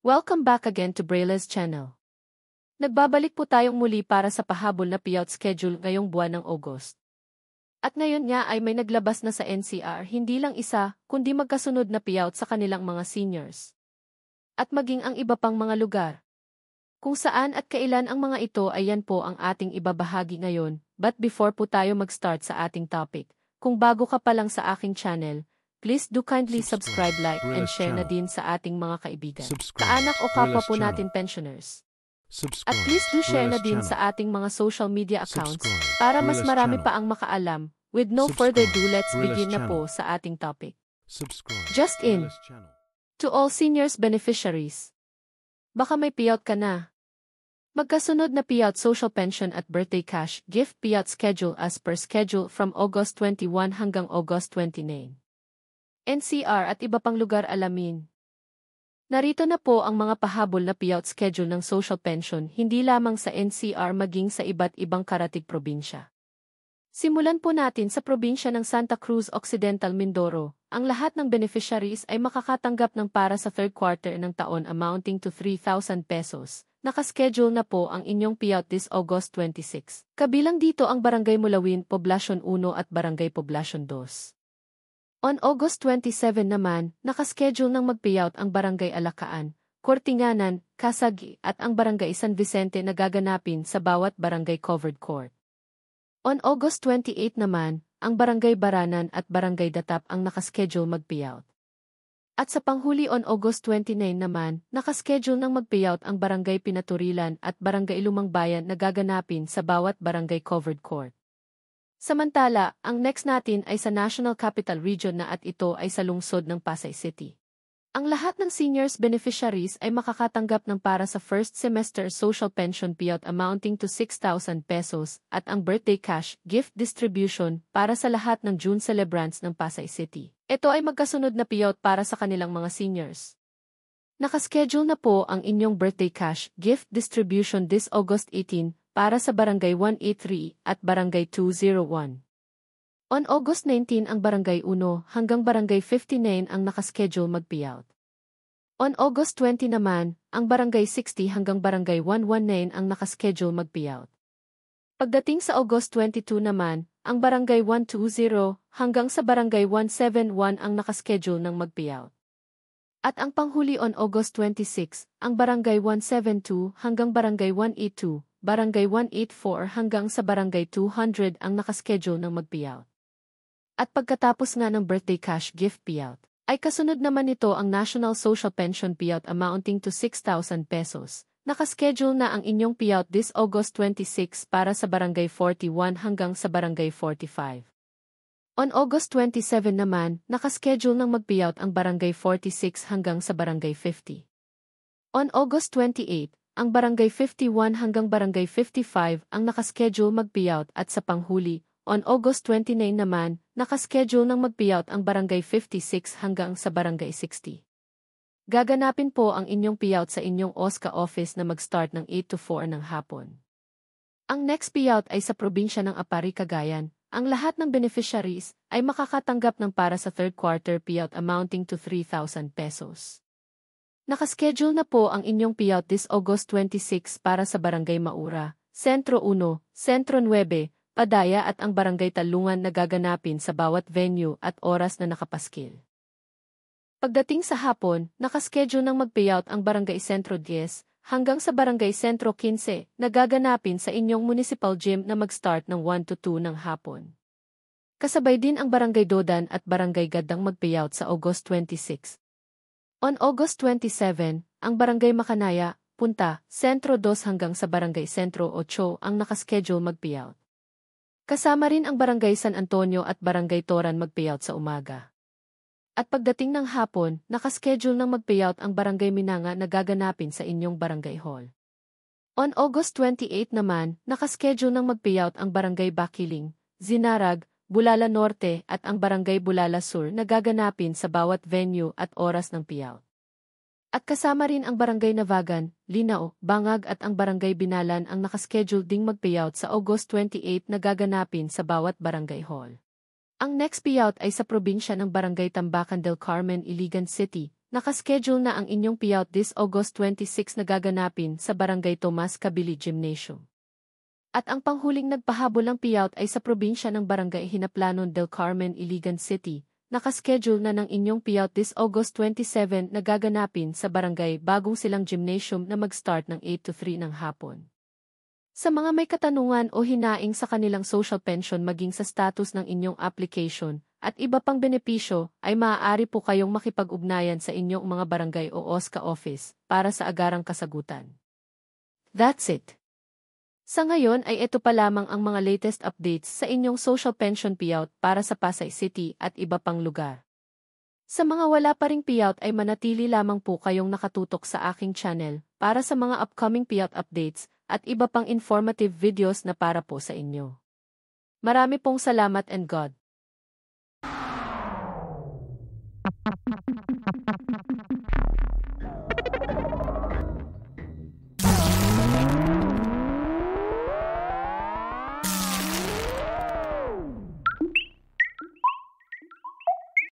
Welcome back again to Brayla's channel. Nagbabalik po tayong muli para sa pahabol na payout schedule ngayong buwan ng August. At ngayon nga ay may naglabas na sa NCR hindi lang isa, kundi magkasunod na payout sa kanilang mga seniors. At maging ang iba pang mga lugar. Kung saan at kailan ang mga ito ay yan po ang ating ibabahagi ngayon, but before po tayo mag-start sa ating topic, kung bago ka pa lang sa aking channel, please do kindly subscribe, like, and share na din sa ating mga kaibigan, kaanak o kapwa po natin pensioners. At please do share na din sa ating mga social media accounts para mas marami pa ang makaalam. With no further ado, let's begin na po sa ating topic. Just in. To all seniors beneficiaries. Baka may payout ka na. Magkasunod na payout social pension at birthday cash gift payout schedule as per schedule from August 21 hanggang August 29. NCR at iba pang lugar alamin. Narito na po ang mga pahabol na payout schedule ng social pension hindi lamang sa NCR maging sa iba't ibang karatig probinsya. Simulan po natin sa probinsya ng Santa Cruz Occidental, Mindoro. Ang lahat ng beneficiaries ay makakatanggap ng para sa third quarter ng taon amounting to 3,000 pesos. Nakaschedule na po ang inyong payout this August 26. Kabilang dito ang Barangay Mulawin, Poblacion 1 at Barangay Poblacion 2. On August 27 naman, nakaschedule ng mag-payout ang Barangay Alakaan, Kortinganan, Kasagi at ang Barangay San Vicente na gaganapin sa bawat barangay covered court. On August 28 naman, ang Barangay Baranan at Barangay Datap ang nakaschedule mag-payout. At sa panghuli on August 29 naman, nakaschedule ng mag-payout ang Barangay Pinaturilan at Barangay Lumang Bayan na gaganapin sa bawat barangay covered court. Samantala, ang next natin ay sa National Capital Region na at ito ay sa lungsod ng Pasay City. Ang lahat ng seniors beneficiaries ay makakatanggap ng para sa first semester social pension payout amounting to 6,000 pesos at ang birthday cash gift distribution para sa lahat ng June celebrants ng Pasay City. Ito ay magkasunod na payout para sa kanilang mga seniors. Nakaschedule na po ang inyong birthday cash gift distribution this August 18 para sa Barangay 183 at Barangay 201. On August 19 ang Barangay 1 hanggang Barangay 59 ang nakaschedule mag-payout. On August 20 naman, ang Barangay 60 hanggang Barangay 119 ang nakaschedule mag-payout. Pagdating sa August 22 naman, ang Barangay 120 hanggang sa Barangay 171 ang nakaschedule ng mag-payout. At ang panghuli on August 26, ang Barangay 172 hanggang Barangay 182, Barangay 184 hanggang sa Barangay 200 ang nakaschedule ng mag-payout. At pagkatapos nga ng birthday cash gift payout, ay kasunod naman nito ang National Social Pension payout amounting to 6,000 pesos. Nakaschedule na ang inyong payout this August 26 para sa Barangay 41 hanggang sa Barangay 45. On August 27 naman, nakaschedule ng mag-payout ang Barangay 46 hanggang sa Barangay 50. On August 28, ang Barangay 51 hanggang Barangay 55 ang nakaschedule mag-payout at sa panghuli, on August 29 naman, nakaschedule ng mag-payout ang Barangay 56 hanggang sa Barangay 60. Gaganapin po ang inyong payout sa inyong OSCA office na mag-start ng 8 to 4 ng hapon. Ang next payout ay sa probinsya ng Apari, Cagayan. Ang lahat ng beneficiaries ay makakatanggap ng para sa third quarter payout amounting to 3,000 pesos. Nakaschedule na po ang inyong payout this August 26 para sa Barangay Maura, Sentro 1, Sentro 9, Padaya at ang Barangay Talungan na gaganapin sa bawat venue at oras na nakapaskil. Pagdating sa hapon, nakaschedule ng mag-payout ang Barangay Sentro 10 hanggang sa Barangay Sentro 15 na gaganapin sa inyong municipal gym na mag-start ng 1 to 2 ng hapon. Kasabay din ang Barangay Dodan at Barangay Gadang mag-payout sa August 26. On August 27, ang Barangay Makanaya, Punta, Sentro 2 hanggang sa Barangay Sentro 8 ang nakaschedule mag-payout. Kasama rin ang Barangay San Antonio at Barangay Toran mag-payout sa umaga. At pagdating ng hapon, nakaschedule ng mag-payout ang Barangay Minanga na gaganapin sa inyong Barangay Hall. On August 28 naman, nakaschedule ng mag-payout ang Barangay Bakiling, Zinarag, Bulala Norte at ang Barangay Bulala Sur na gaganapin sa bawat venue at oras ng payout. At kasama rin ang Barangay Navagan, Linao, Bangag at ang Barangay Binalan ang nakaschedule ding mag-payout sa August 28 na gaganapin sa bawat barangay hall. Ang next payout ay sa probinsya ng Barangay Tambacan del Carmen, Iligan City. Nakaschedule na ang inyong payout this August 26 na gaganapin sa Barangay Tomas Kabili Gymnasium. At ang panghuling nagpahabol ng payout ay sa probinsya ng Barangay Hinaplanon del Carmen, Iligan City. Nakaschedule na ng inyong payout this August 27 na gaganapin sa Barangay Bagong Silang Gymnasium na mag-start ng 8 to 3 ng hapon. Sa mga may katanungan o hinaing sa kanilang social pension maging sa status ng inyong application, at iba pang benepisyo, ay maaari po kayong makipag-ugnayan sa inyong mga barangay o OSCA office para sa agarang kasagutan. That's it. Sa ngayon ay ito pa lamang ang mga latest updates sa inyong social pension payout para sa Pasay City at iba pang lugar. Sa mga wala pa ring payout ay manatili lamang po kayong nakatutok sa aking channel para sa mga upcoming payout updates at iba pang informative videos na para po sa inyo. Marami pong salamat and God.